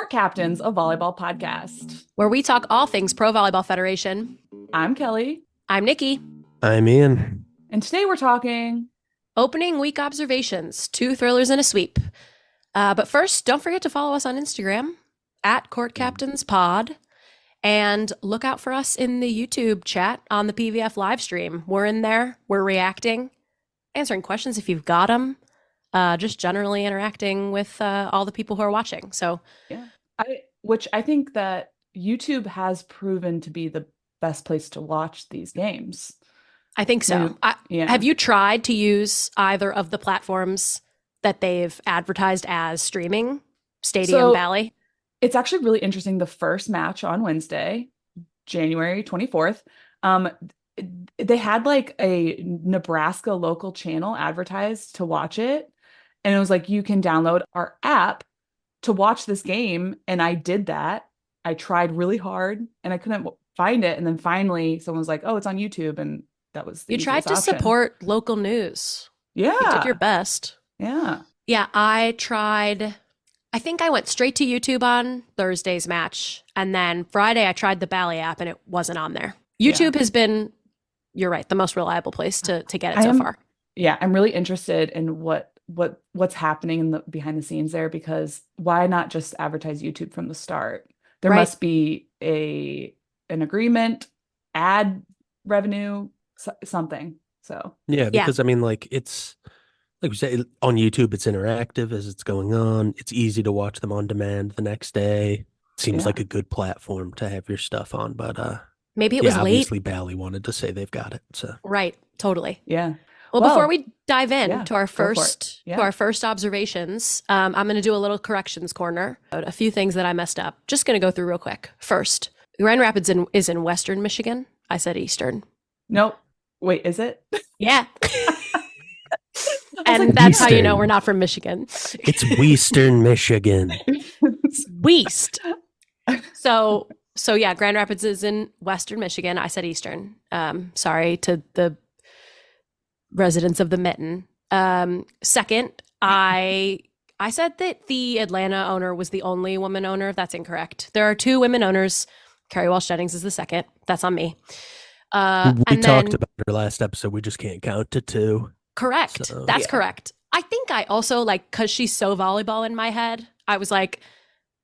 Court Captains, a volleyball podcast, where we talk all things Pro Volleyball Federation. I'm Kelly. I'm Nikki. I'm Ian. And today we're talking opening week observations, 2 thrillers and a sweep. But first, don't forget to follow us on Instagram at Court Captains Pod, and look out for us in the YouTube chat on the PVF live stream. We're in there. We're reacting, answering questions if you've got them. Just generally interacting with all the people who are watching. So yeah, which I think that YouTube has proven to be the best place to watch these games. I think so. Have you tried to use either of the platforms that they've advertised as streaming, Stadium Valley? It's actually really interesting. The first match on Wednesday, January 24th, they had like a Nebraska local channel advertised to watch it. And it was like, you can download our app to watch this game. And I did that. I tried really hard and I couldn't find it. And then finally someone was like, oh, it's on YouTube. And that was the You tried to option. Support local news. Yeah. You did your best. Yeah. Yeah, I tried. I think I went straight to YouTube on Thursday's match. And then Friday I tried the Bally app and it wasn't on there. YouTube has been, you're right, the most reliable place to get it so far. Yeah, I'm really interested in what's happening in the behind the scenes there, because why not just advertise YouTube from the start? There must be an agreement, ad revenue, something. So yeah, because I mean, like, it's like we say on YouTube, it's interactive as it's going on. It's easy to watch them on demand the next day. Seems like a good platform to have your stuff on, but maybe it was late. Obviously Bally wanted to say they've got it. So right, totally. Yeah. Well, before we dive in to our first observations, I'm going to do a little corrections corner. A few things that I messed up. Just going to go through real quick. First, Grand Rapids is in Western Michigan. I said Eastern. Nope. Wait, is it? Yeah. And that's how you know we're not from Michigan. It's Western Michigan. West. So yeah, Grand Rapids is in Western Michigan. I said Eastern. Sorry to the residents of the Mitten. Second, I said that the Atlanta owner was the only woman owner. That's incorrect. There are 2 women owners. Carrie Walsh Jennings is the second. That's on me. We talked about her last episode. We just can't count to 2. Correct. So, that's correct. I think I also, like, because she's so volleyball in my head, I was like,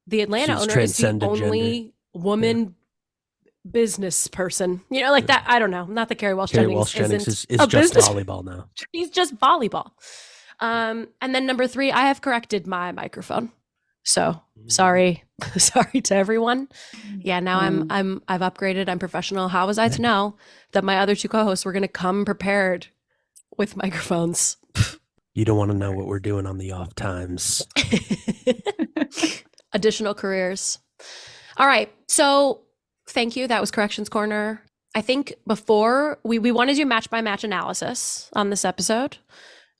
the Atlanta owner is the only woman business person. You know, like that. I don't know. Not that Carrie Walsh Jennings is just volleyball now. She's just volleyball. And then number 3, I have corrected my microphone. So sorry to everyone. Yeah, now I've upgraded. I'm professional. How was I to know that my other 2 co-hosts were going to come prepared with microphones? You don't want to know what we're doing on the off times. Additional careers. All right. So thank you. That was Corrections Corner. I think before we want to do match by match analysis on this episode,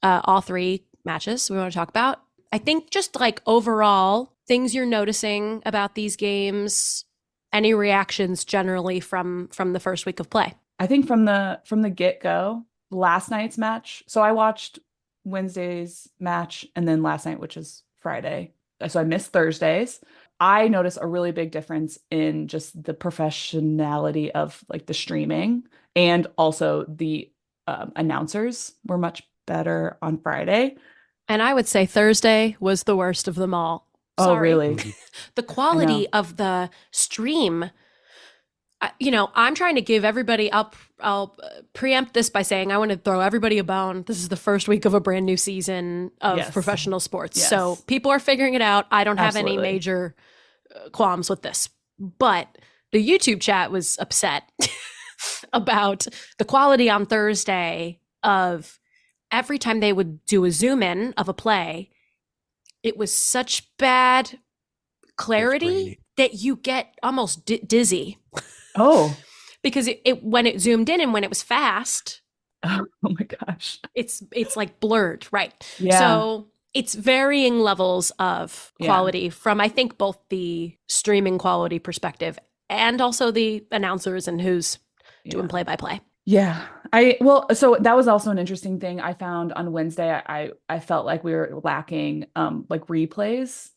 all 3 matches we want to talk about. I think just like overall things you're noticing about these games, any reactions generally from the first week of play. I think from the get-go, last night's match. So I watched Wednesday's match and then last night, which is Friday. So I missed Thursdays. I noticed a really big difference in just the professionality of like the streaming, and also the announcers were much better on Friday. And I would say Thursday was the worst of them all. Sorry. Oh, really? The quality of the stream, I'm trying to give everybody up. I'll preempt this by saying I want to throw everybody a bone. This is the first week of a brand new season of professional sports. Yes. So people are figuring it out. I don't have any major qualms with this. But the YouTube chat was upset about the quality on Thursday of every time they would do a zoom in of a play, it was such bad clarity that you get almost dizzy. Oh, because it when it zoomed in and when it was fast, oh my gosh, it's like blurred, right? Yeah. So it's varying levels of quality from, I think, both the streaming quality perspective and also the announcers and who's doing play by play. Yeah. So that was also an interesting thing I found on Wednesday. I felt like we were lacking like replays.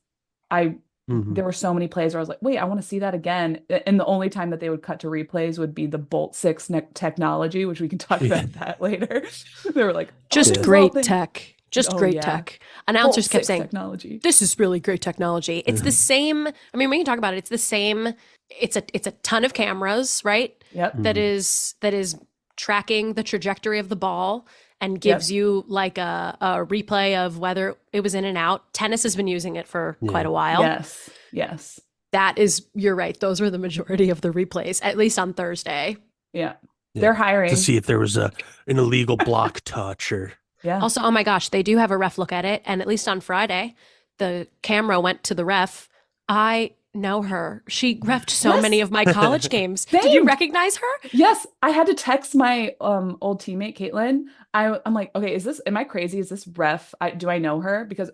I Mhm. there were so many plays where I was like, wait, I want to see that again. And the only time that they would cut to replays would be the Bolt 6 technology, which we can talk Yeah. about that later. They were like, oh, Just this Yeah. is all great thing. tech. Just Oh, great yeah. tech. Bolt Announcers kept 6 saying, technology. this is really great technology. It's the Mhm. same. I mean, we can talk about it. It's the same. It's a ton of cameras, right? Yep. That Mhm. is tracking the trajectory of the ball and gives Yep. you like a replay of whether it was in and out. Tennis has been using it for quite Yeah. a while. Yes. Yes. That is, you're right. Those were the majority of the replays, at least on Thursday. Yeah. Yeah. They're To hiring. see if there was an illegal block touch or Yeah. Also, oh my gosh, they do have a ref look at it. And at least on Friday, the camera went to the ref. I know her. She refed so Yes. many of my college games. Did you Same. recognize her? Yes, I had to text my old teammate Caitlin. I'm like, okay, am I crazy? Is this ref? Do I know her? Because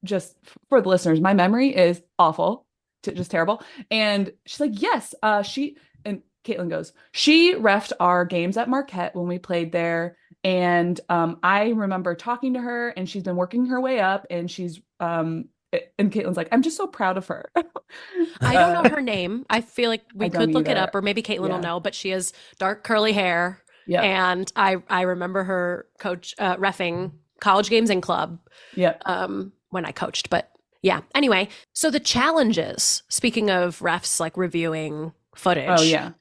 just for the listeners, my memory is awful, just terrible. And she's like, yes, she and Caitlin goes, she refed our games at Marquette when we played there. And I remember talking to her, and she's been working her way up, and she's and Caitlin's like, I'm just so proud of her. I don't know her name. I feel like we I don't could look it either. up, or maybe Caitlin will Yeah. know, but she has dark curly hair. Yep. And I remember her coach reffing college games and club Yep. when I coached. But yeah, anyway, so the challenges, speaking of refs like reviewing footage. Oh yeah.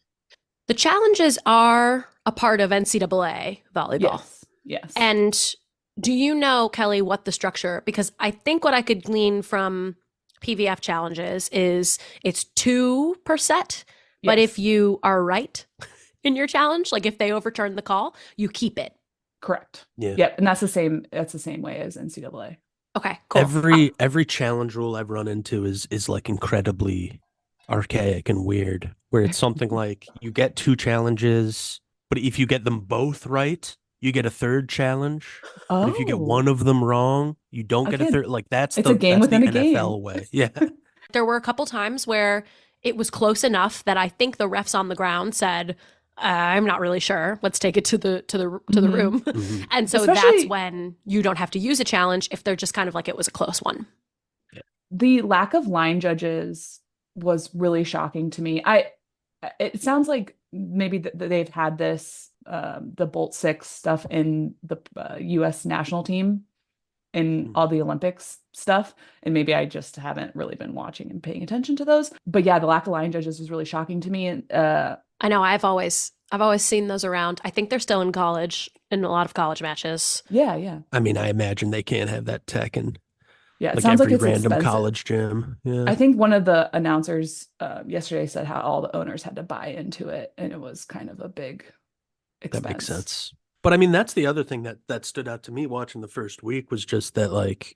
The challenges are a part of NCAA volleyball. Yes. Yes. And do you know, Kelly, what the structure, because I think what I could glean from PVF challenges is it's 2 per set, but Yes. if you are right in your challenge, like if they overturn the call, you keep it. Correct. Yeah. Yep. And that's the same way as NCAA. Okay, cool. Every challenge rule I've run into is like incredibly archaic and weird, where it's something like you get 2 challenges, but if you get them both right, you get a 3rd challenge. Oh. But if you get one of them wrong, you don't get a Again, 3rd. Like that's it's a game that's the within a NFL game. way. Yeah. There were a couple times where it was close enough that I think the refs on the ground said, I'm not really sure. Let's take it to the Mhm. room. Mhm. And so Especially- that's when you don't have to use a challenge if they're just kind of like it was a close one. The lack of line judges was really shocking to me. It sounds like maybe they've had this the Bolt 6 stuff in the US national team in all the Olympics stuff, and maybe I just haven't really been watching and paying attention to those. But yeah, the lack of line judges was really shocking to me. And I know I've always seen those around. I think they're still in college in a lot of college matches. yeah. I mean, I imagine they can't have that tech in Yeah, it like sounds like every it's random expensive. college gym. Yeah. I think one of the announcers yesterday said how all the owners had to buy into it, and it was kind of a big expense. That makes sense. But I mean, that's the other thing that stood out to me watching the first week was just that like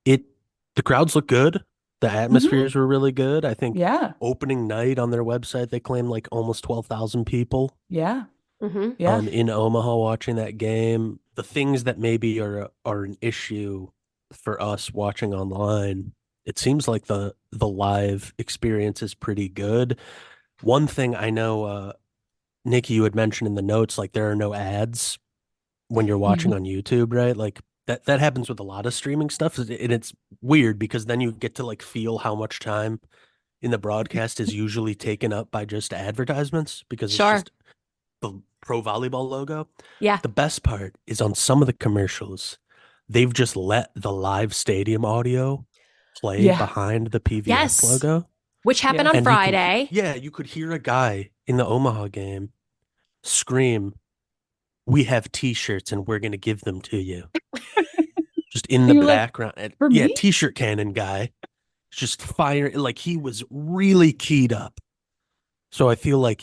the crowds look good. The atmospheres were really good. I think Yeah, opening night on their website, they claimed like almost 12,000 people yeah, Mm-hmm. yeah. in Omaha watching that game. The things that maybe are an issue for us watching online, it seems like the live experience is pretty good. One thing I know, Nikki, you had mentioned in the notes, like there are no ads when you're watching on YouTube, right? Like that happens with a lot of streaming stuff, and it's weird because then you get to like feel how much time in the broadcast is usually taken up by just advertisements because Sure. it's just the Pro Volleyball logo. Yeah. The best part is on some of the commercials, they've just let the live stadium audio play Yeah. behind the PVF Yes. logo. Which happened Yes. on And you can Friday. you could hear a guy in the Omaha game scream, "We have T-shirts and we're going to give them to you." Just in the You're like, background. And, "For yeah, me?" T-shirt cannon guy just fire like he was really keyed up. So I feel like,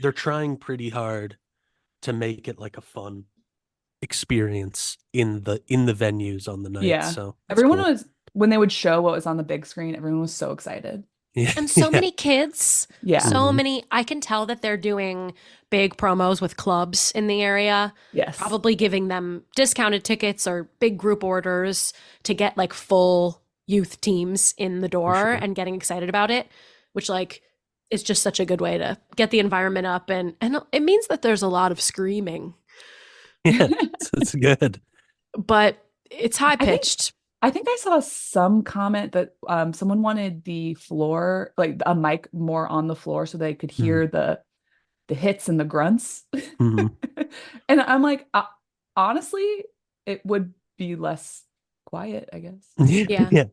they're trying pretty hard to make it like a fun experience in the venues on the night. Yeah. So that's Everyone cool. was, when they would show what was on the big screen, everyone was so excited. Yeah. And so Yeah. many kids. Yeah. So Mhm. many. I can tell that they're doing big promos with clubs in the area, Yes. probably giving them discounted tickets or big group orders to get like full youth teams in the door sure. and getting excited about it, which like is just such a good way to get the environment up. And it means that there's a lot of screaming, Yeah, it's good. but it's high pitched. I think I saw some comment that someone wanted the floor, like a mic more on the floor so they could hear the hits and the grunts. Mm-hmm. And I'm like, honestly, it would be less quiet, I guess. Yeah. Yeah.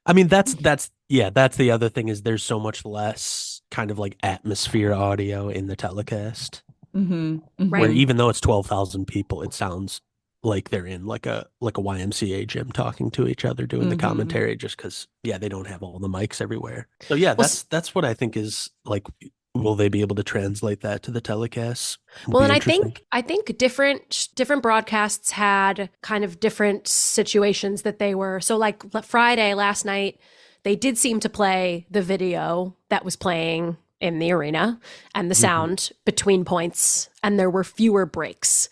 I mean, that's the other thing is there's so much less kind of like atmosphere audio in the telecast, Mm-hmm. where Right. even though it's 12,000 people, it sounds like they're in like a YMCA gym talking to each other doing the commentary just because they don't have all the mics everywhere. So yeah, Well, that's what I think is like, will they be able to translate that to the telecasts? Will well, be and interesting. I think different broadcasts had kind of different situations that they were. So like Friday last night, they did seem to play the video that was playing in the arena and the sound between points, and there were fewer breaks.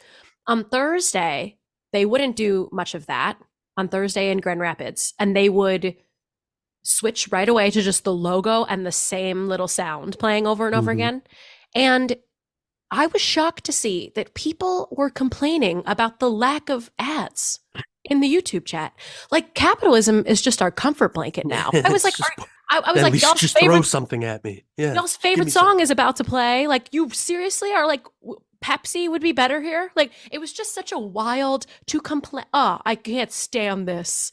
On Thursday, they wouldn't do much of that on Thursday in Grand Rapids, and they would switch right away to just the logo and the same little sound playing over and over again. And I was shocked to see that people were complaining about the lack of ads in the YouTube chat. Like capitalism is just our comfort blanket now. I was like, I was At like, least y'all's just throw favorite something at me. Yeah. y'all's Give favorite me song something. is about to play. Like, you seriously are like, Pepsi would be better here. Like, it was just such a wild to complain. Oh, I can't stand this.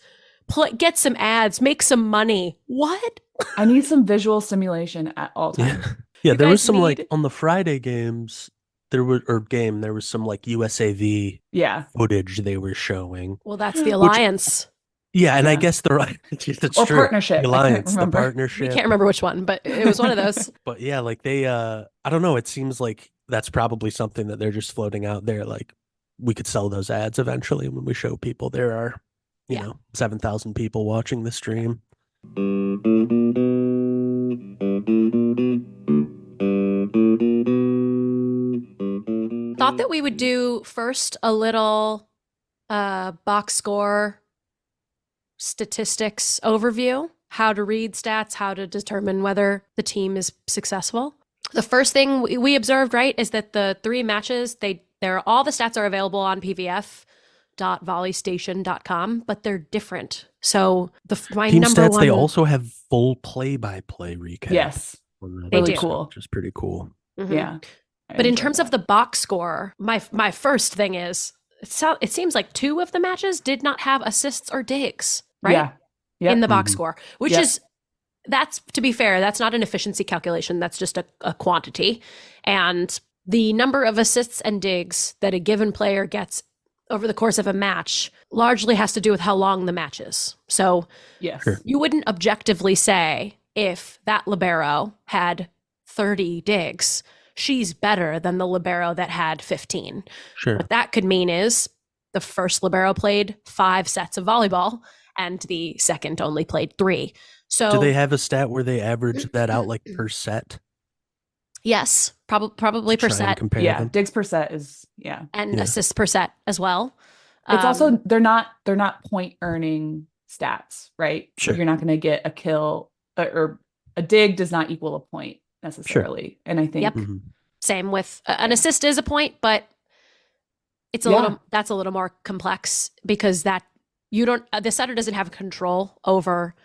Get some ads, make some money. What? I need some visual stimulation at all times. Yeah. Yeah, You there was guys some like need. on the Friday games, there was some like USAV Yeah. footage they were showing. Well, that's the Which alliance. yeah, and I Yeah. guess that's Or true. partnership. The I can't alliance, the remember. We partnership. can't remember which one, but it was one of those. But yeah, like they I don't know, it seems like that's probably something that they're just floating out there. Like we could sell those ads eventually when we show people there are, Yeah. 7,000 people watching the stream. Thought that we would do first a little box score statistics overview, how to read stats, how to determine whether the team is successful. The first thing we observed, right, is that the 3 matches, all the stats are available on pvf.volleystation.com, but they're different. So my Team number stats, one, they also have full play-by-play recap. Yes. on the They do. website, Cool. which is pretty cool. Mhm. Yeah. But in terms of the box score, my first thing is it seems like 2 of the matches did not have assists or digs, right? Yeah. Yep. In the box Mhm. score, which Yep. that's, to be fair, that's not an efficiency calculation. That's just a quantity. And the number of assists and digs that a given player gets over the course of a match largely has to do with how long the match is. So Yes. Sure. you wouldn't objectively say if that libero had 30 digs, she's better than the libero that had 15. Sure. What that could mean is the first libero played 5 sets of volleyball and the second only played 3. So Do they have a stat where they average that out like per set? yes, probably To per try and set compare Yeah. them? Digs per set is and Yeah. assists per set as well. It's also they're not point earning stats, right? Sure. You're not going to get a kill or a dig does not equal a point necessarily. And I think Yep. Mhm. Same with an assist is a point, but it's that's a little more complex because that the setter doesn't have control over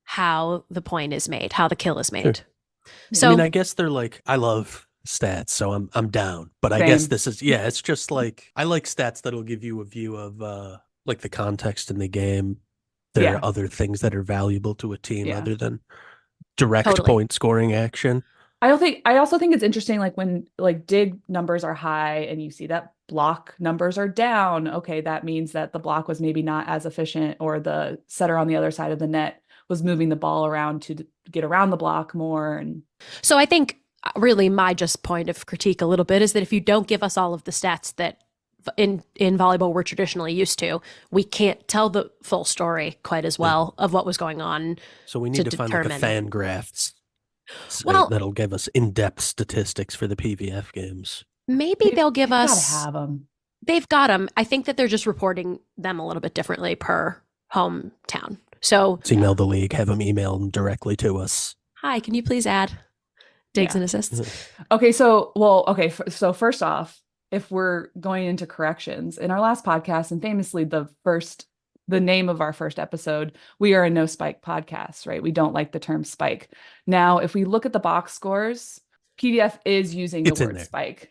how the point is made, how the kill is made. Sure. So I mean, I guess they're like, I love stats, so I'm down. But I guess Same. this is it's just like I like stats that'll give you a view of like the context in the game. There Yeah. are other things that are valuable to a team Yeah. other than direct Totally. point scoring action. I also think it's interesting, like when like dig numbers are high and you see that block numbers are down. Okay, that means that the block was maybe not as efficient, or the setter on the other side of the net was moving the ball around to get around the block more. And So I think really my just point of critique a little bit is that if you don't give us all of the stats that in volleyball we're traditionally used to, we can't tell the full story quite as well of what was going on. So we need to find like a determine. fan graphs Well- that'll give us in-depth statistics for the PVF games. Maybe they'll give They've us. gotta have them. They've got them. I think that they're just reporting them a little bit differently per hometown. So Let's email the league, have them email them directly to us. hi, can you please add digs Yeah. and assists? Okay, so so first off, if we're going into corrections, in our last podcast, and famously the first the name of our first episode, we are a no spike podcast, right? We don't like the term spike. Now, if we look at the box scores, PDF is using the It's in word there. spike.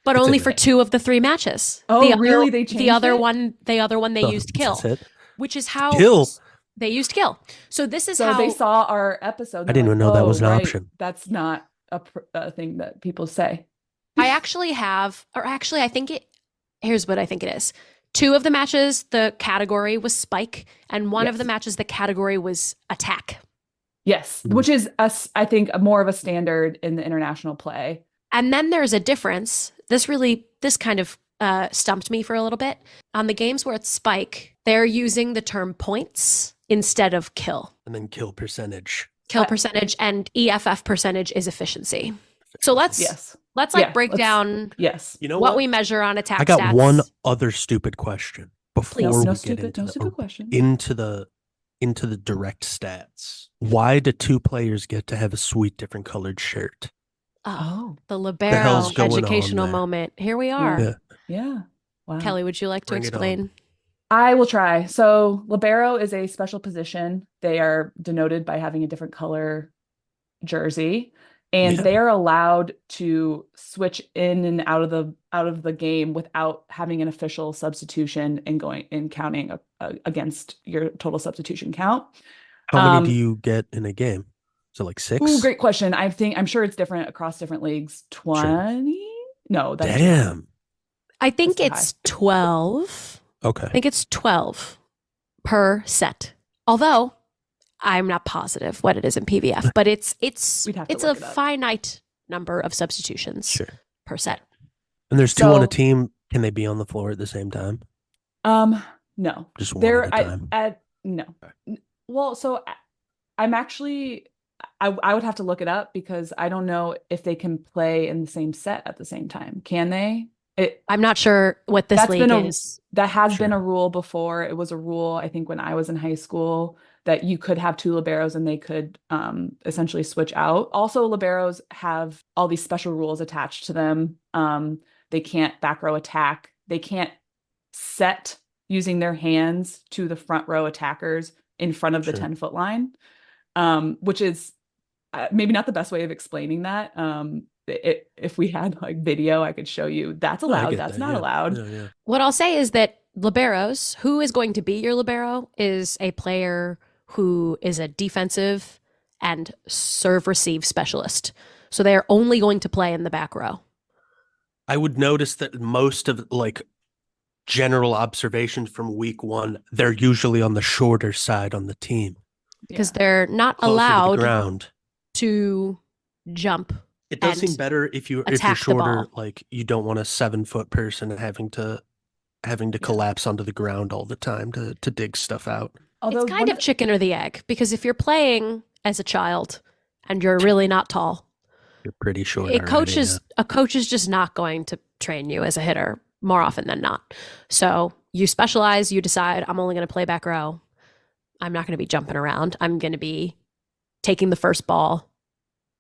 But It's only in for there. 2 of the 3 matches. Oh, really? They changed the other it? one they So used kill, that's it. which is how Kill. they used kill. So this is So how they saw our episode. And I they're didn't like, even know that was "Oh, an right, option." That's not a thing that people say." I actually have, or actually, here's what I think it is. 2 of the matches, the category was spike, and one of the Yes. matches, the category was attack. Yes, Mhm. which is I think more of a standard in the international play. And then there's a difference. This kind of stumped me for a little bit. On the games where it's spike, they're using the term points instead of kill. And then kill percentage. Kill percentage and EFF percentage is efficiency. So let's Yes. break down Yes. You know what what? we measure on attack I got stats. one other stupid question before No we get stupid question. into the direct stats. Why do 2 players get to have a sweet different colored shirt? Oh, the hell's libero going on educational there? moment. Here we are. Yeah. Yeah. Wow. Kelly, would you like to Bring it on. explain? I will try. So libero is a special position. They are denoted by having a different color jersey, and Yeah. they are allowed to switch in and out of the game without having an official substitution and counting against your total substitution count. How many do you get in a game? So like 6? Ooh, great question. I'm sure it's different across different leagues. 20? No, that's too high. Damn. I think That's too it's 12. Okay. I think it's 12 per set. Although I'm not positive what it is in PVF, but it's We'd have to a look it up. finite number of substitutions Sure. per set. And there's 2 on a So- team. Can they be on the floor at the same time? No. Just one There, at a time. no. Well, so I'm actually, I would have to look it up because I don't know if they can play in the same set at the same time. Can they? I'm not sure what this That's league been is. That has been Sure. a rule before. It was a rule, I think, when I was in high school that you could have 2 liberos and they could essentially switch out. Also, liberos have all these special rules attached to them. They can't back row attack. They can't set using their hands to the front row attackers in front of the Sure. 10-foot line, which is maybe not the best way of explaining that. If we had like video, I could show you that's I allowed, get that's that, not yeah. allowed. Yeah. What I'll say is that liberos, who is going to be your libero, is a player who is a defensive and serve receive specialist. So they are only going to play in the back row. I would notice that most of like general observations from week 1, they're usually on the shorter side on the team. Because they're not Closer to the allowed ground. to jump. It does and seem better if you're attack the shorter, ball. like you don't want a 7-foot person having to collapse onto the ground all the time to dig stuff out. Although It's kind of chicken or the egg, because if you're playing as a child and you're really not tall, You're pretty short. a coach is just not going to train you as a hitter more often than not. So you specialize, you decide, I'm only going to play back row. I'm not going to be jumping around. I'm going to be taking the first ball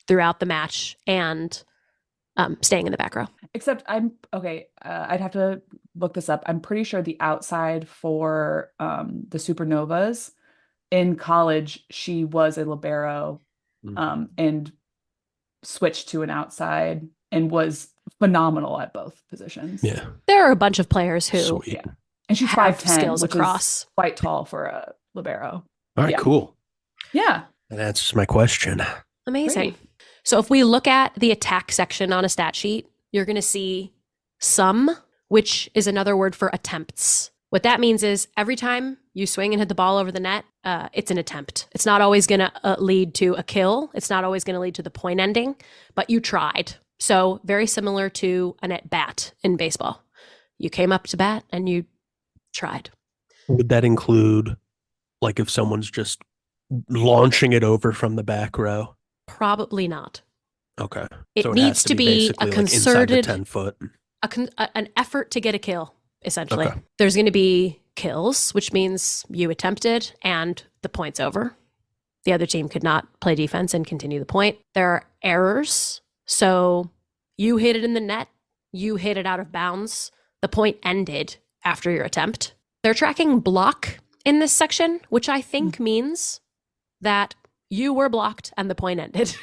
throughout the match and staying in the back row. Except I'd have to look this up. I'm pretty sure the outside for the Supernovas in college, she was a libero and switched to an outside and was phenomenal at both positions. Yeah. There are a bunch of players who Sweet. Yeah. And she's have 5'10", skills which across. is quite tall for a libero. All right, Yeah. cool. Yeah. That answers my question. Amazing. Great. So if we look at the attack section on a stat sheet, you're going to see some, which is another word for attempts. What that means is every time you swing and hit the ball over the net, it's an attempt. It's not always going to lead to a kill. It's not always going to lead to the point ending, but you tried. So very similar to an at bat in baseball. You came up to bat and you tried. Would that include like if someone's just launching it over from the back row? Probably not. Okay. It So needs has to be basically, a like, inside the concerted 10-foot. an effort to get a kill, essentially. Okay. There's going to be kills, which means you attempted and the point's over. The other team could not play defense and continue the point. There are errors. So you hit it in the net, you hit it out of bounds. The point ended after your attempt. They're tracking block in this section, which I think means that you were blocked and the point ended.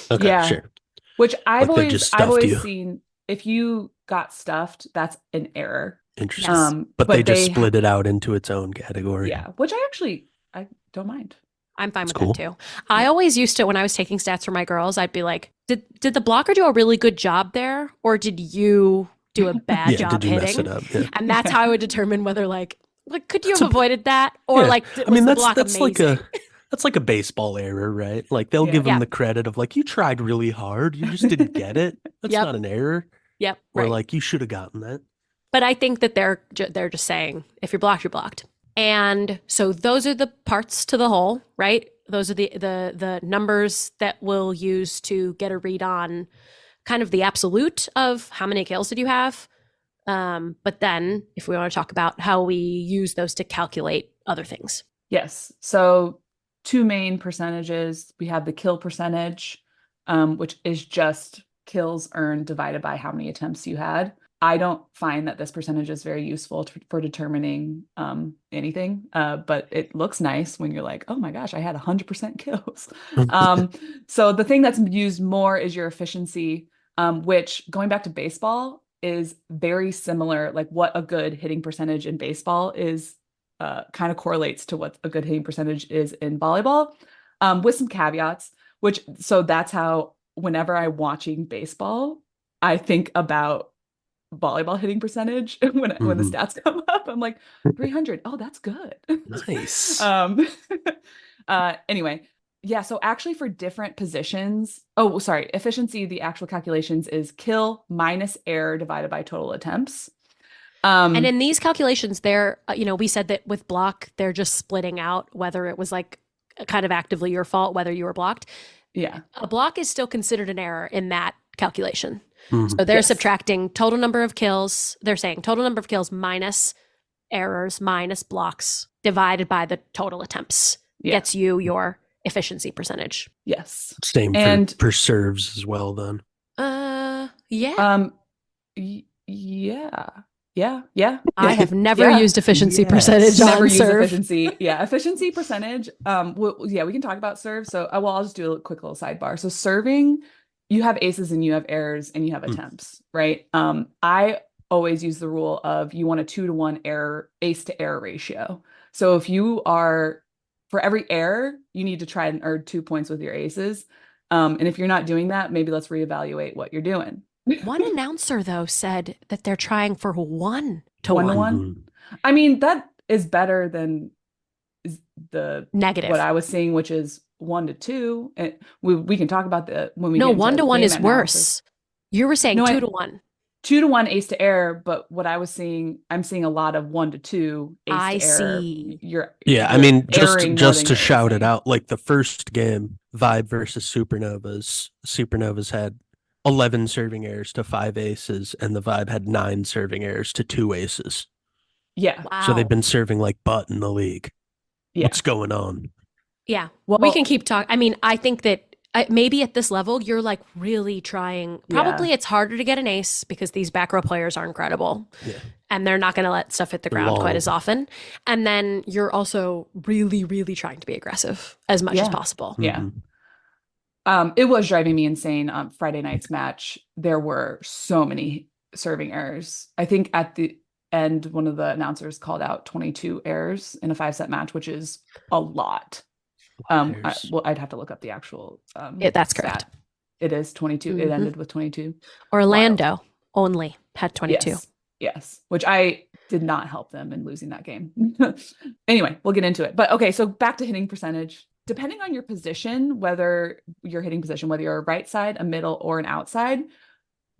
Okay, Yeah. sure. Which I've Like they just stuffed always you. seen if you got stuffed, that's an error. Interesting. Yes. But they just split it out into its own category. Yeah, which I don't mind. I'm fine That's with cool. that too. I always used to, when I was taking stats for my girls, I'd be like, did the blocker do a really good job there? Or did you do a bad Yeah, job did you mess hitting? it up? Yeah. And that's how I would determine whether like could you That's have avoided that? Or yeah. like, I mean, was the that's block like amazing? that's like a baseball error, right? Like they'll Yeah. give them Yeah. the credit of like, you tried really hard, you just didn't get it. That's Yep. not an error. Yep. Or Right. like you should have gotten that. But I think that they're just saying, if you're blocked, you're blocked. And so those are the parts to the whole, right? Those are the numbers that we'll use to get a read on kind of the absolute of how many kills did you have. But then if we want to talk about how we use those to calculate other things. Yes. So two main percentages. We have the kill percentage, which is just kills earned divided by how many attempts you had. I don't find that this percentage is very useful for determining anything, but it looks nice when you're like, oh my gosh, I had 100% kills. So the thing that's used more is your efficiency, which going back to baseball is very similar. Like what a good hitting percentage in baseball is kind of correlates to what a good hitting percentage is in volleyball, with some caveats, so that's how whenever I'm watching baseball, I think about volleyball hitting percentage when the stats come up. I'm like 300. Oh, that's good. Nice. Anyway, yeah, so actually for different positions, efficiency, the actual calculations is kill minus error divided by total attempts. And in these calculations, they're, we said that with block, they're just splitting out whether it was like kind of actively your fault, whether you were blocked. Yeah. A block is still considered an error in that calculation. So they're subtracting total number of kills. They're saying total number of kills minus errors minus blocks divided by the total attempts gets you your efficiency percentage. Yes. Same for serves as well then. Yeah. Yeah. I have never used efficiency percentage on never use serve. efficiency. Yeah, efficiency percentage. We can talk about serve. So I'll just do a quick little sidebar. So serving, you have aces and you have errors and you have attempts, right? I always use the rule of you want a 2-to-1 ace to error ratio. So if you are, for every error, you need to try and earn 2 points with your aces. And if you're not doing that, maybe let's reevaluate what you're doing. One announcer, though, said that they're trying for 1-to-1. 1-to-1. I mean, that is better than the negative what I was seeing, which is 1-to-2. And we can talk about the when we no get into 1-to-1 is game worse. analysis. You were saying No, 2-to-1. 2-to-1 ace to error, but what I was seeing, I'm seeing a lot of 1-to-2 ace I to error. see. I mean, erring just to more than shout you're it out, like the first game, Vibe versus Supernovas. Supernovas had 11 serving errors to 5 aces, and the Vibe had 9 serving errors to 2 aces. Yeah. Wow. So they've been serving like butt in the league. Yeah. What's going on? Yeah. Well, we can keep talking. I mean, I think that maybe at this level, you're like really trying. Probably it's harder to get an ace because these back row players are incredible. Yeah. And they're not going to let stuff hit the ground quite as often. And then you're also really, really trying to be aggressive as much as possible. Yeah. It was driving me insane on Friday night's match. There were so many serving errors. I think at the end, one of the announcers called out 22 errors in a 5-set match, which is a lot. I'd have to look up the actual that's correct. stat. It is 22. It ended with 22. Orlando only had 22. Yes, which I did not help them in losing that game. Anyway, we'll get into it. But okay, so back to hitting percentage. Depending on your position, whether your hitting position, whether you're a right side, a middle, or an outside,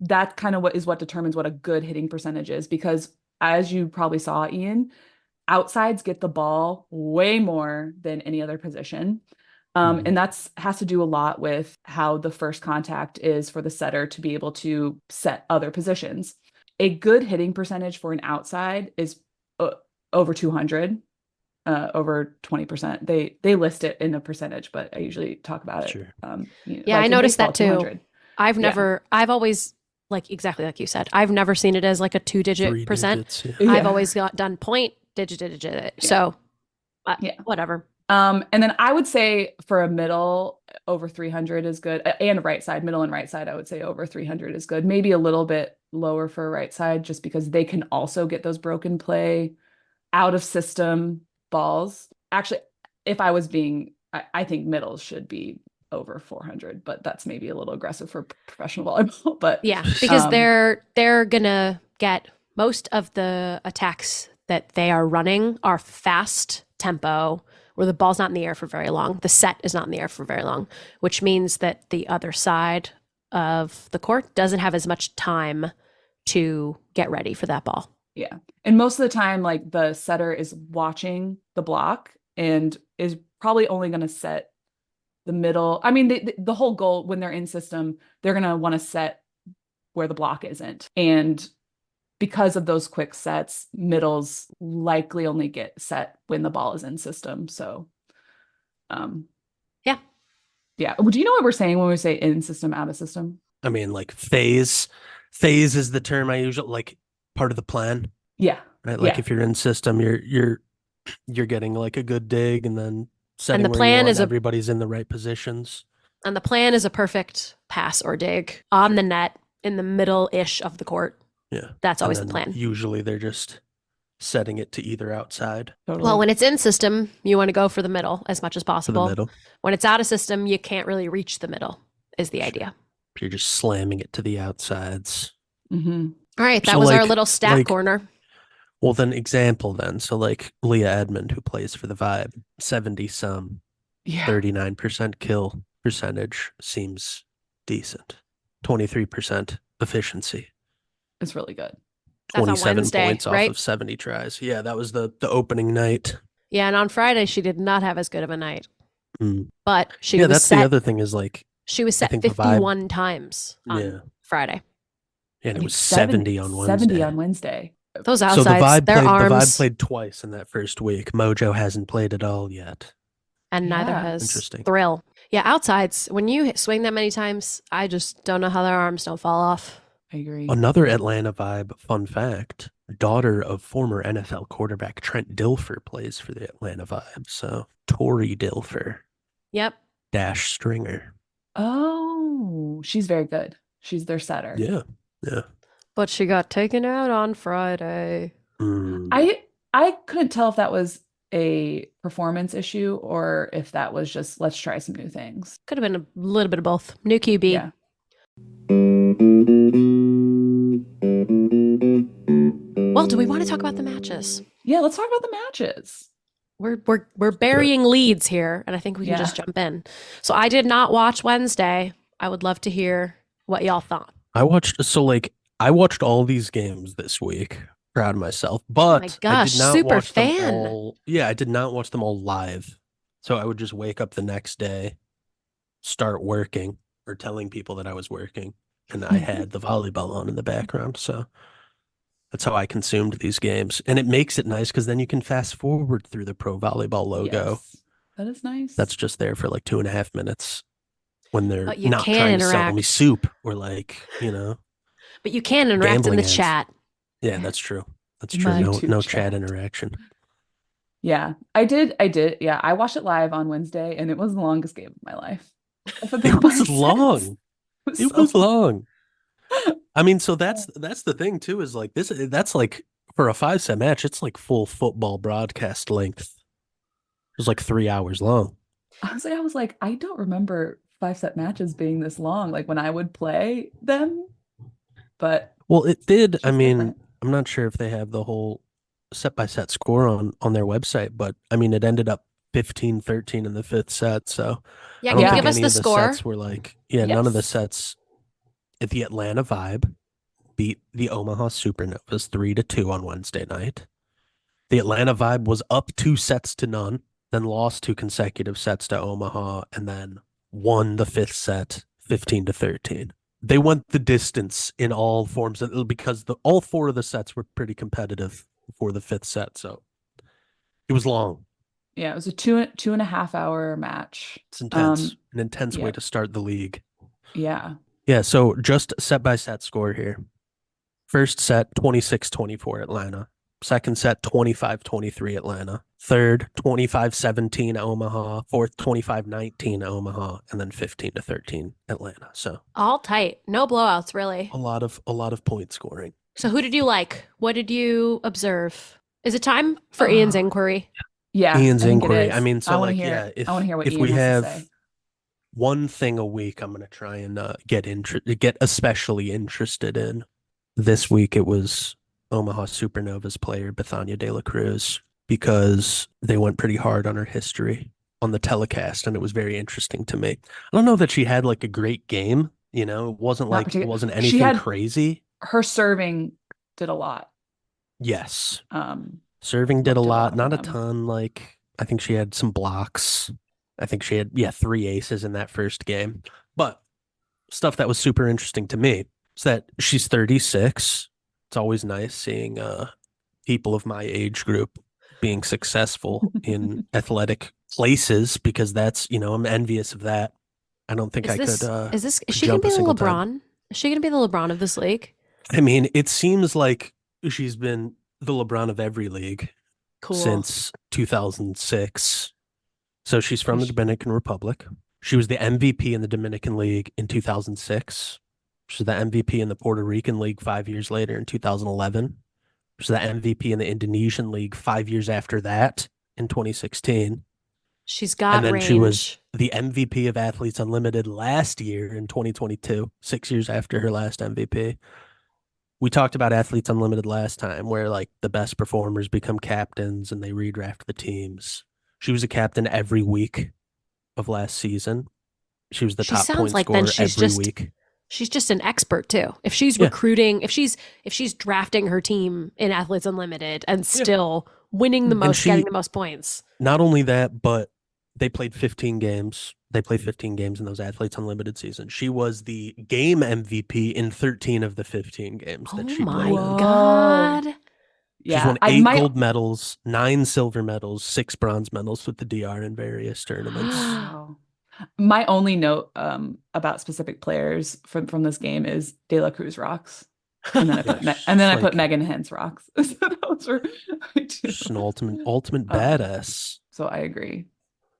that kind of what determines what a good hitting percentage is. Because as you probably saw, Ian, outsides get the ball way more than any other position. And that's has to do a lot with how the first contact is for the setter to be able to set other positions. A good hitting percentage for an outside is over 200, over 20%. They list it in a percentage, but I usually talk about it. Sure. I noticed baseball, that too. 200. I've always, like exactly like you said, I've never seen it as like a 2-digit percent. Digits, I've always done point digit. So Yeah. Whatever. And then I would say for a middle, over 300 is good. And right side, middle and right side, I would say over 300 is good. Maybe a little bit lower for right side, just because they can also get those broken play, out of system balls. Actually, if I was being, I think middles should be over 400, but that's maybe a little aggressive for professional volleyball. But Yeah, because they're gonna get most of the attacks that they are running are fast tempo, where the ball's not in the air for very long. The set is not in the air for very long, which means that the other side of the court doesn't have as much time to get ready for that ball. yeah. And most of the time, like the setter is watching the block and is probably only going to set the middle. I mean, the whole goal when they're in system, they're going to want to set where the block isn't. And because of those quick sets, middles likely only get set when the ball is in system. So, Yeah. yeah. Do you know what we're saying when we say in system, out of system? I mean, like phase is the term I usually like, part of the plan, Yeah. right? Like Yeah. if you're in system, you're getting like a good dig, and then setting the where plan you want is everybody's in the right positions. And the plan is a perfect pass or dig on the net in the middle-ish of the court. Yeah. That's always the And then plan. usually they're just setting it to either outside, Totally. Well, when it's in system, you want to go for the middle as much as to the possible. middle. When it's out of system, you can't really reach the middle, is the Sure. idea. You're just slamming it to the outsides. Mhm. All right, that So, was our like- little stat like- corner. Well, then example then. So like Leah Edmond, who plays for the Vibe, 70 some, Yeah. 39% kill percentage seems decent. 23% efficiency. It's really good. That's on 27 Wednesday, points right? off of 70 tries. Yeah, that was the opening night. Yeah, and on Friday she did not have as good of a night, Mm. but she Yeah, was that's set. the other thing is like, She was set think the Vibe- 51 times on yeah. Friday. And I it mean, was 70 on 70 Wednesday. on Wednesday. Those So the outsides, Vibe their played the Vibe arms, played twice in that first week. Mojo hasn't played at all yet. and neither Yeah. has Interesting. Thrill. Yeah, outsides, when you swing that many times, I just don't know how their arms don't fall off. I agree. Another Atlanta Vibe fun fact, daughter of former NFL quarterback Trent Dilfer plays for the Atlanta Vibe. So Tori Dilfer, Yep. dash stringer. Oh, she's very good. She's their setter. Yeah. Yeah. But she got taken out on Friday. Mm. I couldn't tell if that was a performance issue or if that was just let's try some new things. Could have been a little bit of both. New QB. Yeah. Well, do we want to talk about the matches? Yeah, let's talk about the matches. We're burying leads here, and I think we can Yeah. just jump in. So I did not watch Wednesday. I would love to hear what y'all thought. I watched all these games this week. Proud of myself. But I gosh, did not super watch them fan. all. Yeah, I did not watch them all live. So I would just wake up the next day, start working or telling people that I was working, and I had the volleyball on in the background. So that's how I consumed these games. And it makes it nice because then you can fast forward through the Pro Volleyball logo. Yes. That is nice. That's just there for like 2.5 minutes when they're But you not can trying to sell me interact. soup or like, you know. But you can interact in Gambling the ads. chat. Yeah, that's true. That's true. My No, two no chat. chat interaction. Yeah, I did. Yeah, I watched it live on Wednesday and it was the longest game of my life. If that It makes was sense. long. It It so was long. I mean, so that's the thing too, is like this, that's like for a 5-set match, it's like full football broadcast length. It was like 3 hours long. Honestly, I was like, I don't remember 5-set matches being this long, like when I would play them. But Well, it did. it's I just mean, different. I'm not sure if they have the whole set by set score on their website, but I mean, it ended up 15-13 in the 5th set. So Yeah, I can don't you think give us any the of the score? sets were like, none of the Yes. sets. The Atlanta Vibe beat the Omaha Supernovas 3-2 on Wednesday night. The Atlanta Vibe was up 2-0, then lost 2 consecutive sets to Omaha, and then won the 5th set 15-13. They went the distance in all forms because all 4 of the sets were pretty competitive for the 5th set, so it was long. Yeah, it was a 2.5 hour match. It's intense, an intense way yeah. to start the league. Yeah. Yeah, so just set by set score here. First set 26-24 Atlanta. Second set, 25-23 Atlanta. Third, 25-17 Omaha. Fourth, 25-19 Omaha, and then 15-13 Atlanta. So All tight. No blowouts, really. a lot of point scoring. So who did you like? What did you observe? Is it time for Ian's inquiry? Yeah, Ian's I think it inquiry. is. I mean, so I want to like, hear. yeah, I want to hear what if Ian we has to have say. one thing a week, I'm gonna try and get especially interested in. This week it was Omaha Supernovas player Bethania De La Cruz, because they went pretty hard on her history on the telecast, and it was very interesting to me. I don't know that she had like a great game, it wasn't Not like it particular. wasn't She anything had crazy. her serving did a lot. Yes. Um, Serving did a did a lot, lot for not a them. ton. Like, I think she had some blocks. I think she had, 3 aces in that first game. But stuff that was super interesting to me is that she's 36. It's always nice seeing people of my age group being successful in athletic places, because that's, I'm envious of that. I don't think I could Is could she gonna jump be a the single time. LeBron? Is she gonna be the LeBron of this league? I mean, it seems like she's been the LeBron of every league Cool. since 2006. So she's from the Gosh. Dominican Republic. She was the MVP in the Dominican League in 2006. She was the MVP in the Puerto Rican League 5 years later in 2011. She was the MVP in the Indonesian League 5 years after that in 2016. She's got And then range. she was the MVP of Athletes Unlimited last year in 2022, 6 years after her last MVP. We talked about Athletes Unlimited last time, where like the best performers become captains and they redraft the teams. She was a captain every week of last season. She was the She top sounds point like then scorer every week. she's just an expert too. If she's Yeah. recruiting, if she's drafting her team in Athletes Unlimited and still winning the And most, getting the most points. Not only that, but they played 15 games. They played 15 games in those Athletes Unlimited seasons. She was the game MVP in 13 of the 15 games that she played in. Oh my God. She's Yeah, won 8 gold medals, 9 silver medals, 6 bronze medals with the DR in various tournaments. Wow. My only note about specific players from this game is De La Cruz rocks, and then I put I put Megan Hens rocks. So those were just an ultimate badass. So I agree.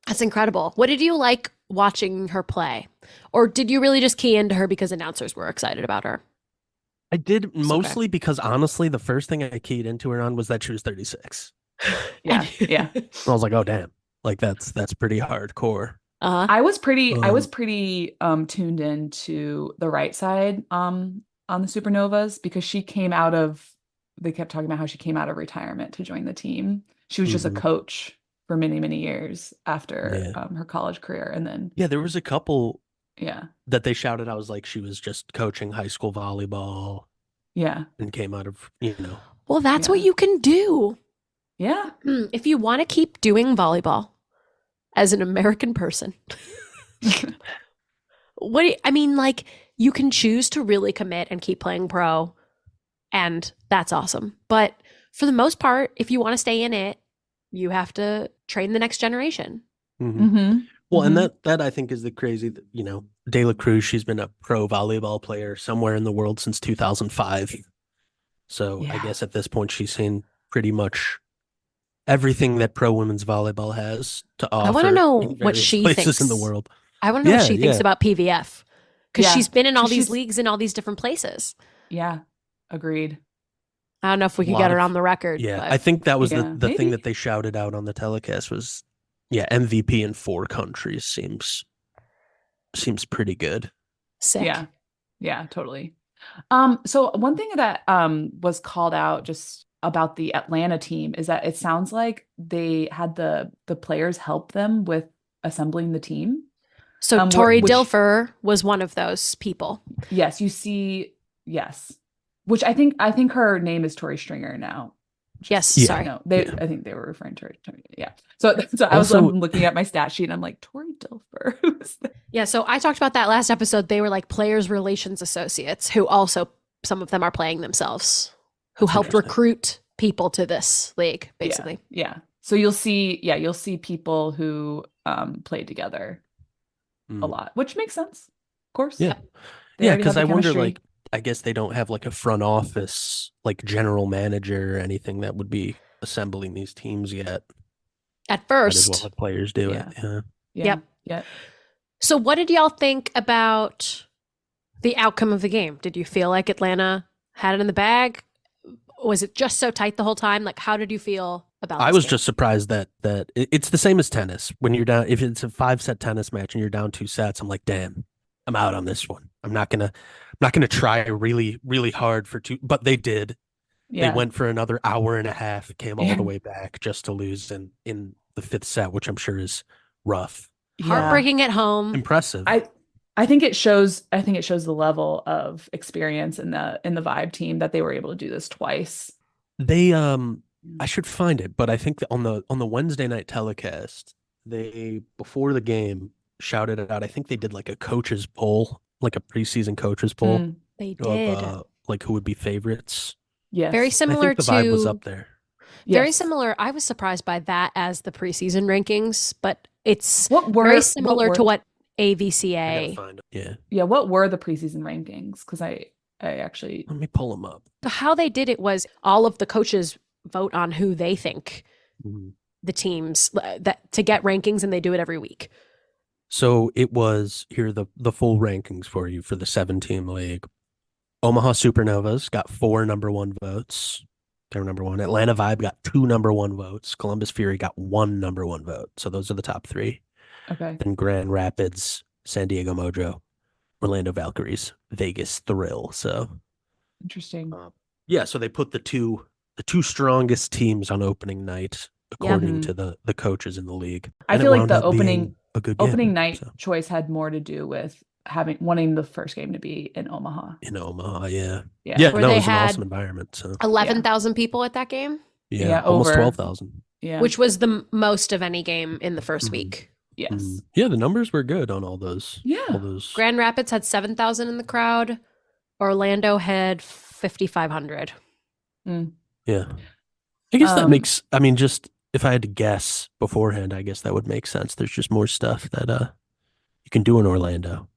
That's incredible. What did you like watching her play, or did you really just key into her because announcers were excited about her? I did mostly because honestly, the first thing I keyed into her on was that she was 36. Yeah. And I was like, oh damn, like that's pretty hardcore. I was pretty tuned into the right side on the Supernovas, because she came out of, they kept talking about how she came out of retirement to join the team. She was just a coach for many, many years after her college career. And then there was a couple that they shouted. I was like, she was just coaching high school volleyball. Yeah. And came out of, Well, that's what you can do. Yeah. If you want to keep doing volleyball as an American person, you can choose to really commit and keep playing pro, and that's awesome. But for the most part, if you want to stay in it, you have to train the next generation. Well, and that I think is the crazy, De La Cruz, she's been a pro volleyball player somewhere in the world since 2005. So I guess at this point she's seen pretty much everything that pro women's volleyball has to offer. I want to know what she thinks in the world. I want to know what she thinks about PVF, because she's been in all these leagues in all these different places. Yeah, agreed. I don't know if we could get her on the record. Yeah, but I think that was the thing that they shouted out on the telecast was, MVP in 4 countries seems pretty good. Sick. Yeah, totally. So one thing that was called out just about the Atlanta team is that it sounds like they had the players help them with assembling the team. So Tori Dilfer was one of those people. Yes, you see. Yes, which I think her name is Tori Stringer now. Sorry. No, I think they were referring to her. Yeah. So I was looking at my stat sheet and I'm like, Tori Dilfer. Who's that? Yeah. So I talked about that last episode. They were like players relations associates who also, some of them are playing themselves, who helped recruit people to this league, basically. Yeah. So you'll see people who played together a lot, which makes sense, of course. Yeah. Yeah. Because I wonder, like, I guess they don't have like a front office, like general manager or anything that would be assembling these teams yet. At Might as well first. let players do Yeah. it. Yeah. Yep. Yeah. So what did y'all think about the outcome of the game? Did you feel like Atlanta had it in the bag? Was it just so tight the whole time? Like, how did you feel about I this was game? just surprised that it's the same as tennis. When you're down, if it's a 5-set tennis match and you're down 2 sets, I'm like, damn, I'm out on this one. I'm not gonna try really, really hard for two, but they did. They Yeah. went for another hour and a half, came all Yeah. the way back just to lose in the 5th set, which I'm sure is rough. Heartbreaking at home. Impressive. I think it shows the level of experience in the Vibe team that they were able to do this twice. They I should find it, but I think that on the Wednesday night telecast, they before the game shouted it out. I think they did like a coaches poll, like a preseason coaches poll They of did. like who would be favorites. Yes. Very I similar think the Vibe was to up there. very Yes. similar. I was surprised by that as the preseason rankings, but it's What were very similar to what I gotta AVCA. find it. Yeah, what were the preseason rankings? Because I actually Let me pull them up. How they did it was all of the coaches vote on who they think Mhm. the teams that to get rankings, and they do it every week. So it was here are the full rankings for you for the 7-team league. Omaha Supernovas got 4 number 1 votes. They're number 1. Atlanta Vibe got 2 number 1 votes. Columbus Fury got 1 number 1 vote. So those are the top 3. okay. Then Grand Rapids, San Diego Mojo, Orlando Valkyries, Vegas Thrill. So Interesting. yeah, so they put the two strongest teams on opening night according to the coaches in the league. I And it feel like wound the up being opening a good game, opening night so. choice had more to do with wanting the first game to be in Omaha. In Omaha, yeah. Yeah. Yeah, Where no, they it was an had awesome environment. So 11,000 people at that game, yeah, almost over 12,000. Yeah. which was the most of any game in the first Mhm. week. Yes. Yeah, the numbers were good on all those. Yeah. All those. Grand Rapids had 7,000 in the crowd. Orlando had 5,500. Yeah. I guess that Um, makes, I mean, just if I had to guess beforehand, I guess that would make sense. There's just more stuff that you can do in Orlando.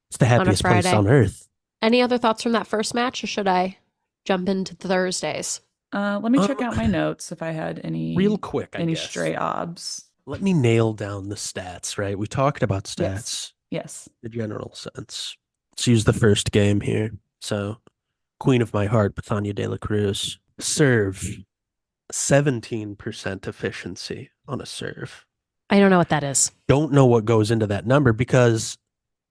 It's the happiest place Friday. on earth. Any other thoughts from that first match, or should I jump into Thursdays? Let me check out my notes if I had any Real quick, I any guess. stray obs. Let me nail down the stats, right? We talked about stats, Yes. the general sense. Let's use the first game here. So, Queen of My Heart, Bethania De La Cruz. Serve, 17% efficiency on a serve. I don't know what that is. Don't know what goes into that number because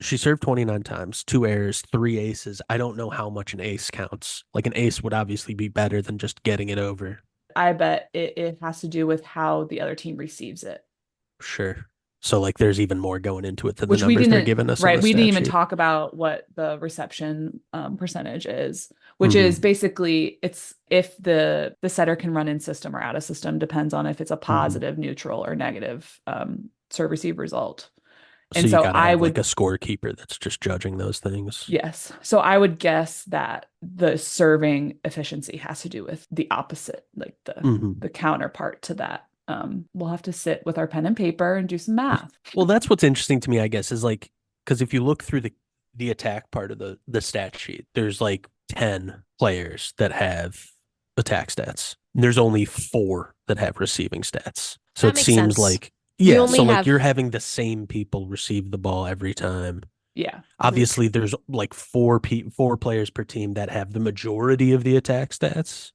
she served 29 times, 2 errors, 3 aces. I don't know how much an ace counts. Like an ace would obviously be better than just getting it over. I bet it has to do with how the other team receives it. Sure. So like there's even more going into it than Which the we numbers they're didn't, giving us. right? On the We didn't stat even sheet. talk about what the reception percentage is, which is basically it's if the setter can run in system or out of system, depends on if it's a positive, neutral, or negative serve receive result. So And you so gotta I have would, like a scorekeeper that's just judging those things. yes. So I would guess that the serving efficiency has to do with the opposite, like the counterpart to that. We'll have to sit with our pen and paper and do some math. Well, that's what's interesting to me, I guess, is like because if you look through the attack part of the stat sheet, there's like 10 players that have attack stats. There's only 4 that have receiving stats. So That it makes seems sense. like You yeah, only so like have- you're having the same people receive the ball every time. Yeah. Obviously, there's like 4 players per team that have the majority of the attack stats,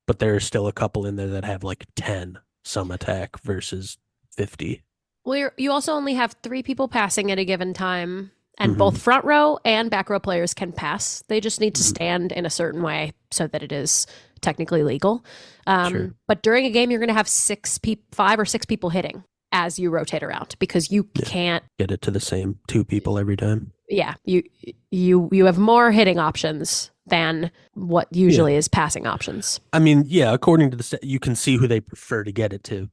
but there are still a couple in there that have like 10 some attack versus 50. Well, you also only have 3 people passing at a given time, and Mhm. both front row and back row players can pass. They just need to Mhm. stand in a certain way so that it is technically legal. Sure. But during a game, you're going to have 5 or 6 people hitting as you rotate around because you Yeah. can't. Get it to the same 2 people every time. Yeah, you have more hitting options than what usually is passing options. I mean, yeah, according to the stat, you can see who they prefer to get it to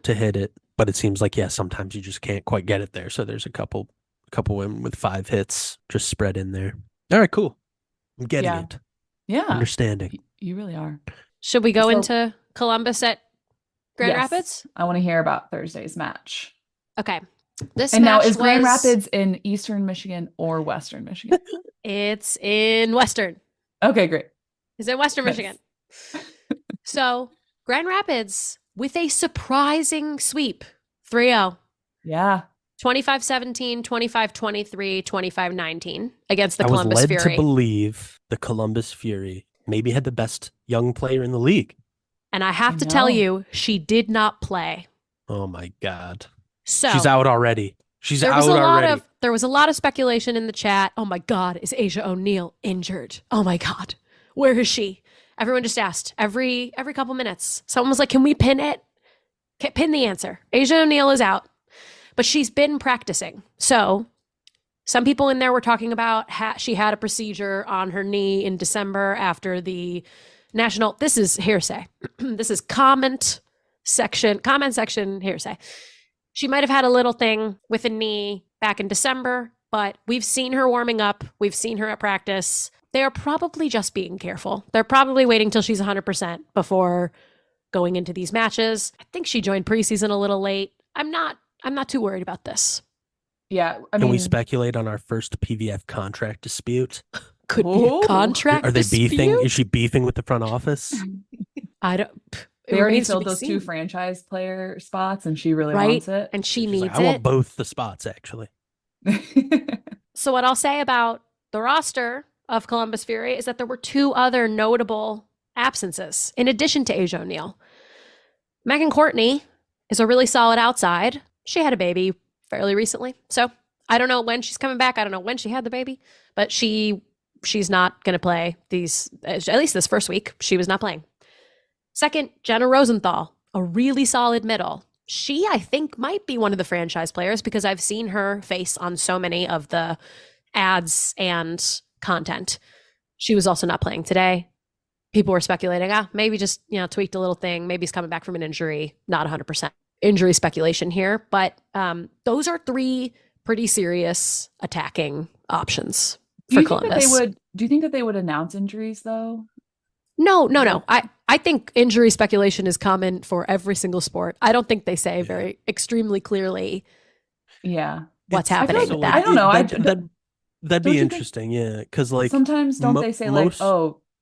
hit it, but it seems like sometimes you just can't quite get it there. So there's a couple women with 5 hits just spread in there. All right, cool. I'm getting it. Yeah. Understanding. You really are. Should we go So- into Columbus at Grand Yes. Rapids? I want to hear about Thursday's match. Okay. This And now match is Grand was- Rapids in Eastern Michigan or Western Michigan? It's in Western. Okay, great. It's in Western Nice. Michigan. So Grand Rapids with a surprising sweep, 3-0. Yeah. 25-17, 25-23, 25-19 against the I was Columbus led Fury. to believe the Columbus Fury maybe had the best young player in the league. And I have I to tell know. you, she did not play. Oh my God. So She's out already. She's there out was a lot already. of speculation in the chat. Oh my God, is Asia O'Neal injured? Oh my God, where is she? Everyone just asked every couple minutes. Someone was like, "Can we pin it? Pin the answer." Asia O'Neal is out, but she's been practicing. So some people in there were talking about she had a procedure on her knee in December after the national. This is hearsay. This is comment section hearsay. She might have had a little thing with a knee back in December, but we've seen her warming up. We've seen her at practice. They are probably just being careful. They're probably waiting till she's 100% before going into these matches. I think she joined preseason a little late. I'm not too worried about this. Yeah. I Can we mean, speculate on our first PVF contract dispute? Could be Ooh. a contract Are they beefing? dispute? Is she beefing with the front office? I don't. they already remains to filled be those seen. 2 franchise player spots and she really Right? wants it. And she She's needs like, I want it. both the spots, actually. So what I'll say about the roster of Columbus Fury is that there were 2 other notable absences in addition to Asia O'Neal. Megan Courtney is a really solid outside. She had a baby fairly recently. So I don't know when she's coming back. I don't know when she had the baby, but she's not going to play these, at least this first week. She was not playing. Second, Jenna Rosenthal, a really solid middle. She, I think, might be one of the franchise players because I've seen her face on so many of the ads and content. She was also not playing today. People were speculating, maybe just, tweaked a little thing. Maybe he's coming back from an injury. Not 100% injury speculation here, but those are 3 pretty serious attacking options for Columbus. Do you think that they would announce injuries though? No. I think injury speculation is common for every single sport. I don't think they say very extremely clearly what's happening with that. I don't know. That'd be interesting, yeah. Because sometimes don't they say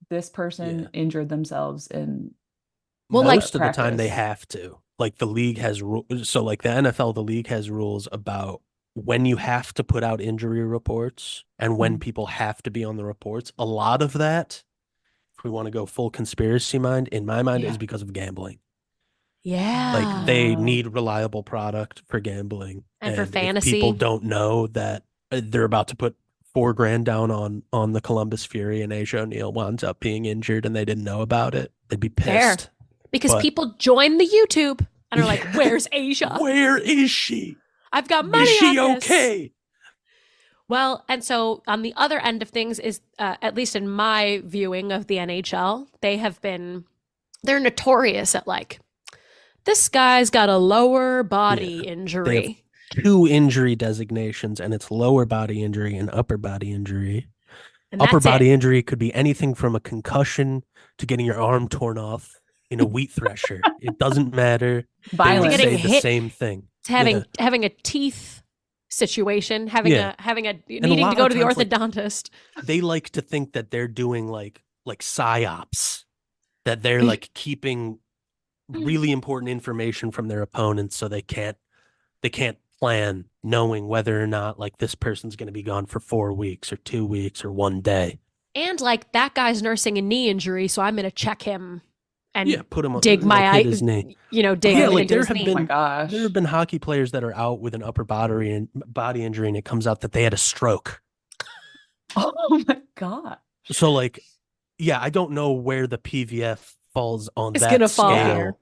this person injured themselves in most of the time they have to. Like the league has rules. So like the NFL, the league has rules about when you have to put out injury reports and when people have to be on the reports. A lot of that, if we want to go full conspiracy mind, in my mind, is because of gambling. Yeah. Like they need reliable product for gambling. And for fantasy. If people don't know that they're about to put $4,000 down on the Columbus Fury and Asia O'Neal winds up being injured and they didn't know about it, they'd be pissed. Fair. Because people join the YouTube and are like, where's Asia? Where is she? I've got money on this. Is she on okay? Well, and so on the other end of things is, at least in my viewing of the NHL, they're notorious at this guy's got a lower body injury. They have 2 injury designations, and it's lower body injury and upper body injury. And upper body injury could be anything from a concussion to getting your arm torn off in a wheat thresher. It doesn't matter. Violent. They Getting say the hit. same thing. To having a teeth situation, having a needing to go to the orthodontist. They like to think that they're doing like psyops, that they're keeping really important information from their opponents so they can't plan knowing whether or not this person's going to be gone for 4 weeks or 2 weeks or 1 day. And that guy's nursing a knee injury, so I'm going to check him and put him dig my his knee. Dig into his knee. Oh my gosh. There have been hockey players that are out with an upper body injury and it comes out that they had a stroke. Oh my god. So I don't know where the PVF falls on it's that gonna scale. Fall here.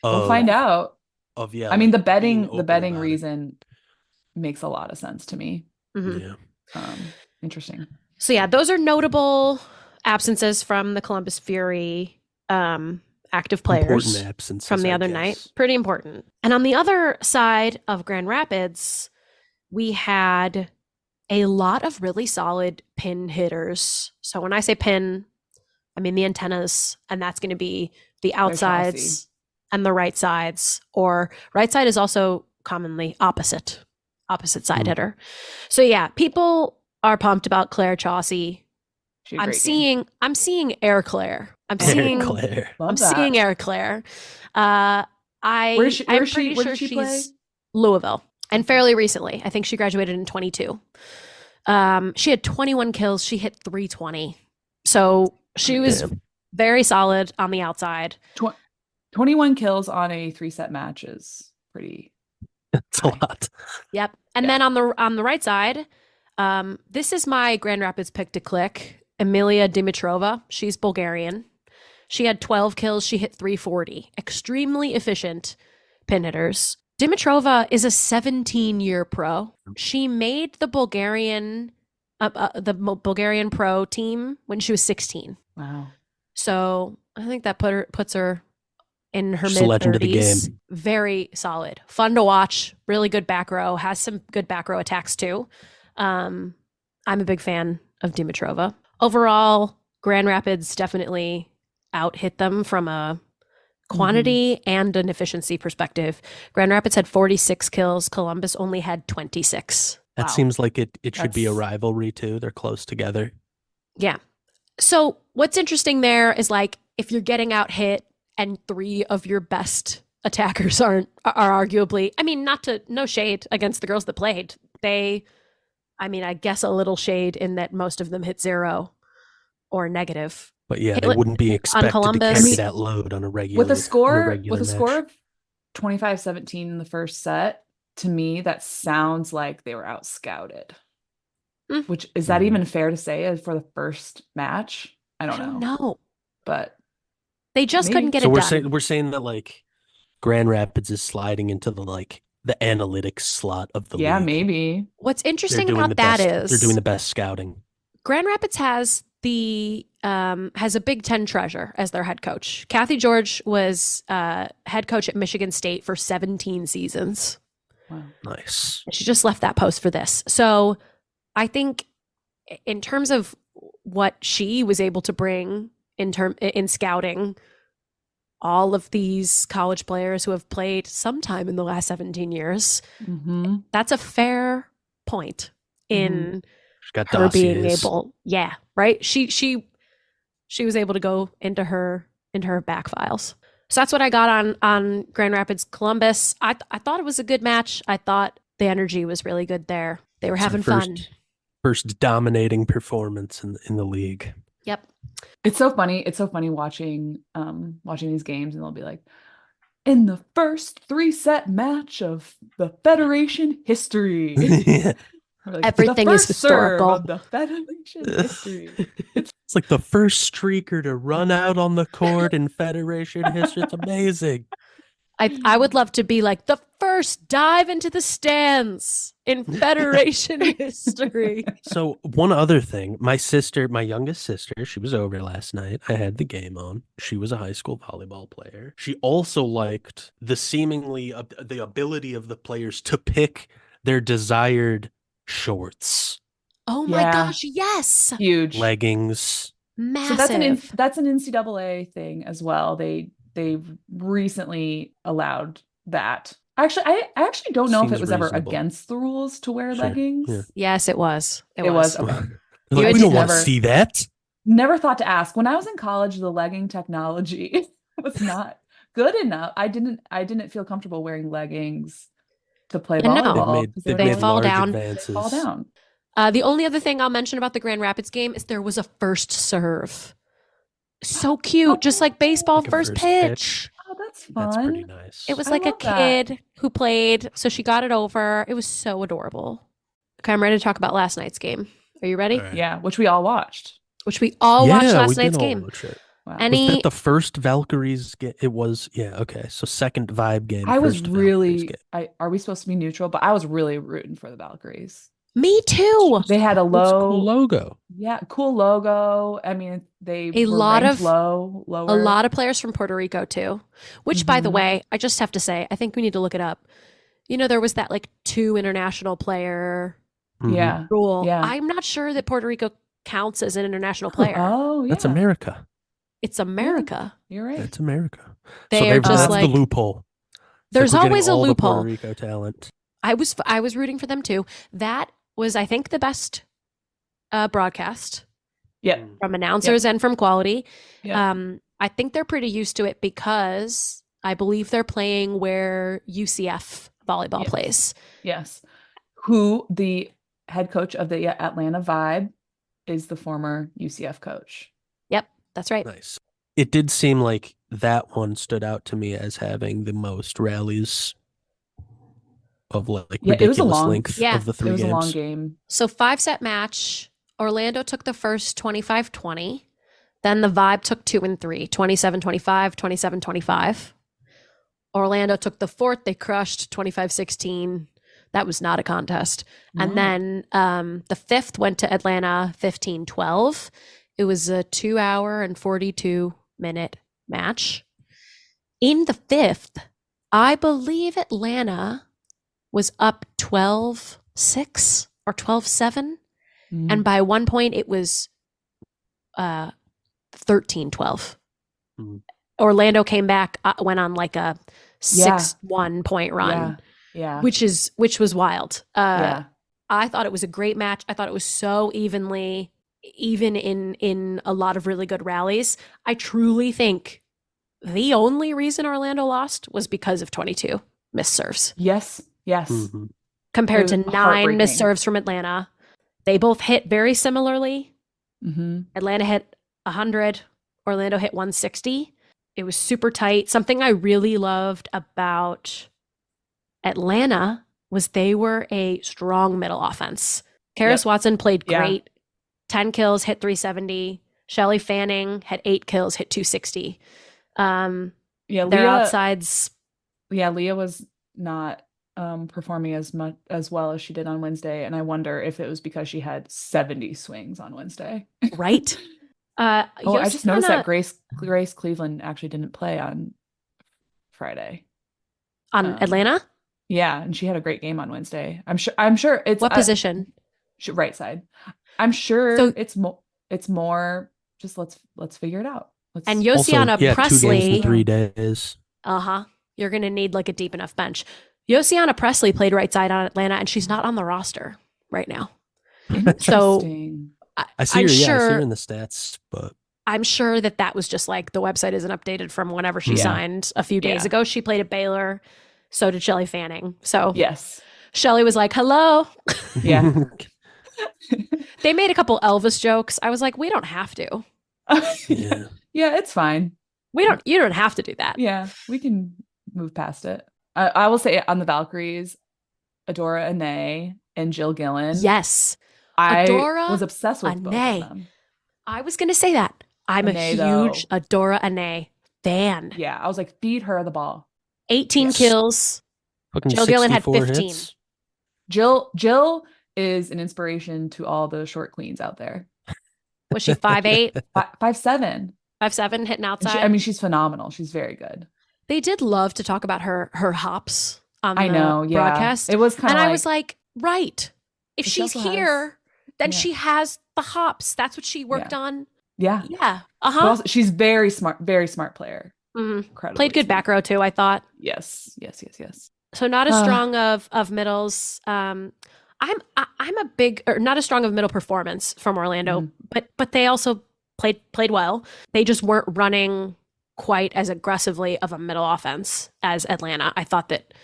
We'll find out. I mean, the betting reason makes a lot of sense to me. Mm-hmm. Yeah. Interesting. So those are notable absences from the Columbus Fury active players important absences, from the other night. Pretty important. And on the other side of Grand Rapids, we had a lot of really solid pin hitters. So when I say pin, I mean the antennas, and that's going to be the outsides and the right sides, or right side is also commonly opposite opposite side hitter. So yeah, people are pumped about Claire Chaucy. I'm seeing Air Claire. I'm seeing Air Claire. I'm pretty sure she's Louisville, and fairly recently. I think she graduated in 22. She had 21 kills. She hit 320. So she was very solid on the outside. 21 kills on a 3-set match is pretty. It's a lot. Yep. And then on the right side, this is my Grand Rapids pick to click. Emilia Dimitrova. She's Bulgarian. She had 12 kills. She hit 340. Extremely efficient pin hitters. Dimitrova is a 17-year pro. She made the Bulgarian pro team when she was 16. Wow. So I think that puts her in her She's a legend of the mid-30s. game. Very solid. Fun to watch. Really good back row. Has some good back row attacks too. I'm a big fan of Dimitrova. Overall, Grand Rapids definitely out-hit them from a quantity and an efficiency perspective. Grand Rapids had 46 kills. Columbus only had 26. That seems like it should be a rivalry too. They're close together. Yeah. So what's interesting there is like if you're getting out hit and 3 of your best attackers are arguably, I mean, no shade against the girls that played. I guess a little shade in that most of them hit 0 or negative. But yeah, they wouldn't be expected to carry that load on a regular with a score match. of 25-17 in the first set. To me, that sounds like they were out scouted. Which is that even fair to say for the first match? I don't know. But they just couldn't get it done. We're saying that like Grand Rapids is sliding into the analytics slot of the league. Yeah, maybe. What's interesting about that is they're doing the best scouting. Grand Rapids has a Big Ten treasure as their head coach. Kathy George was head coach at Michigan State for 17 seasons. Wow. Nice. She just left that post for this. So I think in terms of what she was able to bring in scouting, all of these college players who have played sometime in the last 17 years, that's a fair point in her being able. Yeah, right. She was able to go into her back files. So that's what I got on Grand Rapids Columbus. I thought it was a good match. I thought the energy was really good there. They were having fun. First dominating performance in the league. Yep. It's so funny. It's so funny watching these games, and they'll be like, in the first 3-set match of the Federation history. Like, everything is historical. Of the Federation history. It's like the first streaker to run out on the court in Federation history. It's amazing. I would love to be like the first dive into the stands in Federation history. So one other thing, my youngest sister, she was over last night. I had the game on. She was a high school volleyball player. She also liked the ability of the players to pick their desired shorts. Oh my gosh, yes. Huge. Leggings. Massive. So that's an NCAA thing as well. They recently allowed that. Actually, I actually don't know if it was ever against the rules to wear leggings. Yeah. Yes, it was. It was. Okay. We don't want to see that. Never thought to ask. When I was in college, the legging technology was not good enough. I didn't feel comfortable wearing leggings to play volleyball. They fall down. They fall down. The only other thing I'll mention about the Grand Rapids game is there was a first serve. So cute, just like baseball first pitch. Oh, that's fun. That's pretty nice. It was like a kid who played, so she got it over. It was so adorable. Okay, I'm ready to talk about last night's game. Are you ready? Right. Yeah, which we all watched. Watched last night's game. Wow. Was that the first Valkyries game? It was, yeah, okay. So second Vibe game. I was really, are we supposed to be neutral? But I was really rooting for the Valkyries. Me too. They had a cool logo. Yeah, cool logo. I mean, a lot of players from Puerto Rico too. Which, by the way, I just have to say, I think we need to look it up. You know, there was that like 2 international player rule. Yeah. I'm not sure that Puerto Rico counts as an international player. Oh, yeah. That's America. It's America. Yeah, you're right. It's America. They're just that's like the loophole. There's always a loophole. Puerto Rico talent. I was rooting for them too. That was, I think, the best broadcast Yeah. from announcers and from quality. Yeah. I think they're pretty used to it because I believe they're playing where UCF volleyball plays. Yes. Who the head coach of the Atlanta Vibe is the former UCF coach. Yep, that's right. Nice. It did seem like that one stood out to me as having the most rallies of like Yeah, it was a ridiculous long- length Yeah. of the It three was a long games. game. So 5-set match. Orlando took the first 25-20. Then the Vibe took 2 and 3, 27-25, 27-25. Orlando took the fourth. They crushed 25-16. That was not a contest. No. And then the fifth went to Atlanta 15-12. It was a 2-hour and 42-minute match. In the fifth, I believe Atlanta was up 12-6 or 12-7. And by one point, it was 13-12. Mm. Orlando came back, went on like a 6-1 point run, Yeah. which was wild. Yeah. I thought it was a great match. I thought it was so evenly, even in a lot of really good rallies. I truly think the only reason Orlando lost was because of 22 missed serves. Yes. Mhm. Compared It to was 9 heartbreaking. missed serves from Atlanta. They both hit very similarly. Mm-hmm. Atlanta hit 100. Orlando hit 160. It was super tight. Something I really loved about Atlanta was they were a strong middle offense. Karis Watson played great. 10 kills, hit 370. Shelly Fanning had 8 kills, hit 260. Their outsides. Yeah, Leah was not performing as well as she did on Wednesday, and I wonder if it was because she had 70 swings on Wednesday. Right. I just noticed that Grace Cleveland actually didn't play on Friday. On Atlanta? Yeah, and she had a great game on Wednesday. I'm sure it's what position? Right side. I'm sure So, it's more just let's figure it out. And Yosiana Presley 2 games in 3 days. You're gonna need like a deep enough bench. Yosiana Presley played right side on Atlanta, and she's not on the roster right now. Interesting. I see her in the stats, but I'm sure that was just like the website isn't updated from whenever she signed a few days ago. She played at Baylor. So did Shelly Fanning. So yes, Shelly was like, "Hello." Yeah. They made a couple Elvis jokes. I was like, "We don't have to." Yeah, it's fine. You don't have to do that. Yeah, we can move past it. I will say on the Valkyries, Adora Ane and Jill Gillen. Yes. I Adora was obsessed with both of them. I was going to say that. I'm a huge Adora Ane fan. Yeah, I was like, feed her the ball. 18 kills. Jill Gillen had 15. Hits. Jill is an inspiration to all the short queens out there. Was she 5'8"? 5'7". 5'7", hitting outside. She's phenomenal. She's very good. They did love to talk about her hops on the yeah. broadcast. It was kind of I was like, right. If she's here, then yeah. she has the hops. That's what she worked on. Yeah. Yeah. Also, she's very smart player. Mm-hmm. Played good back row too, I thought. Yes. So not as strong of middles. I'm a big, or not as strong of middle performance from Orlando, but they also played well. They just weren't running quite as aggressively of a middle offense as Atlanta. I thought that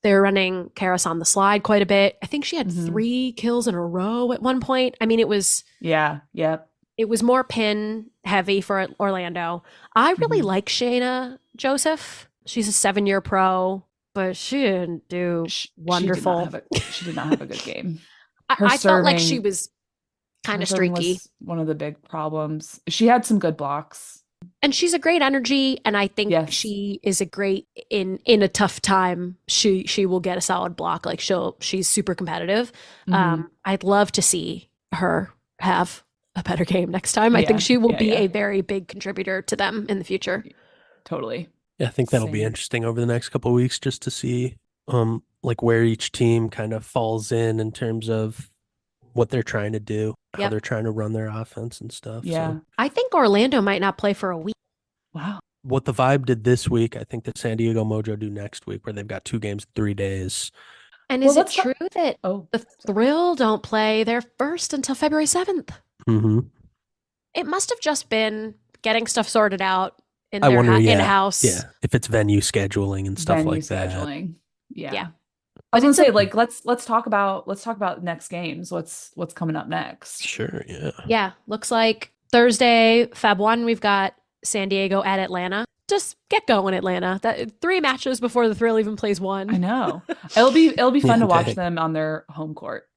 they were running Karis on the slide quite a bit. I think she had 3 kills in a row at one point. I mean, it was it was more pin heavy for Orlando. I really like Shayna Joseph. She's a 7-year pro, but she didn't do wonderful. She did not have a good game. I felt like she was kind of streaky. Was one of the big problems. She had some good blocks. And she's a great energy, and I think she is a great in a tough time. She will get a solid block. Like she's super competitive. I'd love to see her have a better game next time. I think she will be a very big contributor to them in the future. Totally. Yeah, I think that'll be interesting over the next couple of weeks just to see like where each team kind of falls in terms of what they're trying to do, how they're trying to run their offense and stuff. Yeah. So. I think Orlando might not play for a week. Wow. What the Vibe did this week, I think that San Diego Mojo do next week, where they've got 2 games, 3 days. And Well, is it let's talk- true that Oh, the Thrill don't play their first until February 7th? Mm-hmm. It must have just been getting stuff sorted out in I their wonder, in-house. yeah, if it's venue scheduling and stuff venue like that. scheduling. Yeah. Yeah. I was But gonna it's a- say, like, let's talk about next games. What's coming up next? Sure, yeah. Yeah, looks like Thursday, Feb 1, we've got San Diego at Atlanta. Just get going, Atlanta. That 3 matches before the Thrill even plays one. I know. It'll be fun Yeah, to watch dang. them on their home court.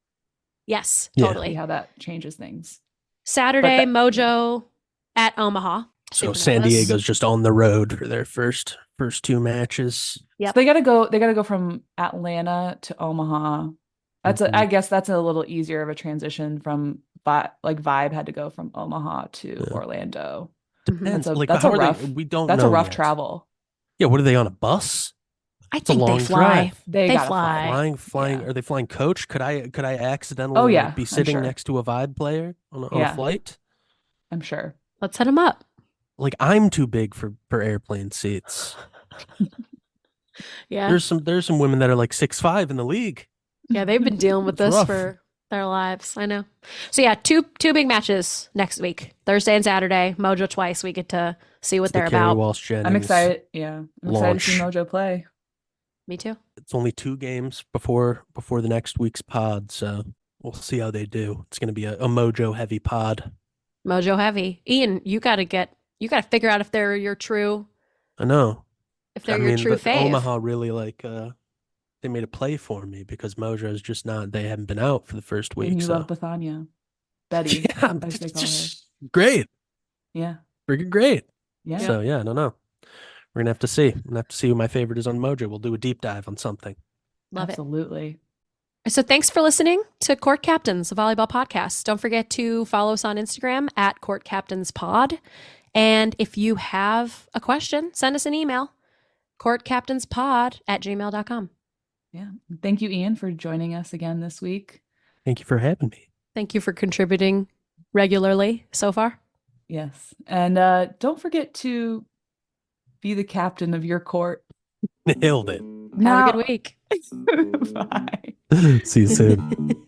Yes, Yeah. totally. See how that changes things. Saturday, But Mojo at Omaha. So Super San nervous. Diego's just on the road for their first 2 matches. Yep. So they gotta go from Atlanta to Omaha. I guess that's a little easier of a transition from Vibe had to go from Omaha to Orlando. Depends. That's Like, that's how a are rough they? We don't that's know a rough yet. travel. Yeah, what are they on, a bus? I It's a think they long fly. drive. They gotta fly. Flying. Yeah. Are they flying coach? Could I accidentally Oh, yeah, be I'm sitting sure. next to a Vibe player on a Yeah. flight? I'm sure. Let's head them up. Like, I'm too big for airplane seats. Yeah. There's some women that are like 6'5" in the league. Yeah, they've been dealing with It's this rough. for their lives. I know. So yeah, two big matches next week. Thursday and Saturday. Mojo twice. We get to see what It's the they're Kerry about. Walsh Jennings. I'm excited. Yeah. I'm excited to see launch. Mojo play. Me too. It's only 2 games before the next week's pod, so we'll see how they do. It's going to be a Mojo heavy pod. Mojo heavy. Ian, you gotta figure out if they're your true I know. if they're I your mean, true the fave. Omaha really they made a play for me because Mojo's just not. They haven't been out for the first week. And you so. love Bethania. Betty, Yeah, as they call her. just great, Yeah. freaking great. Yeah. So yeah, I don't know. We're gonna have to see. I'm gonna have to see who my favorite is on Mojo. We'll do a deep dive on something. Love Absolutely. it. So thanks for listening to Court Captains, a volleyball podcast. Don't forget to follow us on Instagram at Court Captains Pod. And if you have a question, send us an email, courtcaptainspod@gmail.com. Yeah. Thank you, Ian, for joining us again this week. Thank you for having me. Thank you for contributing regularly so far. Yes. And don't forget to be the captain of your court. Nailed it. Have a good week. Bye. See you soon.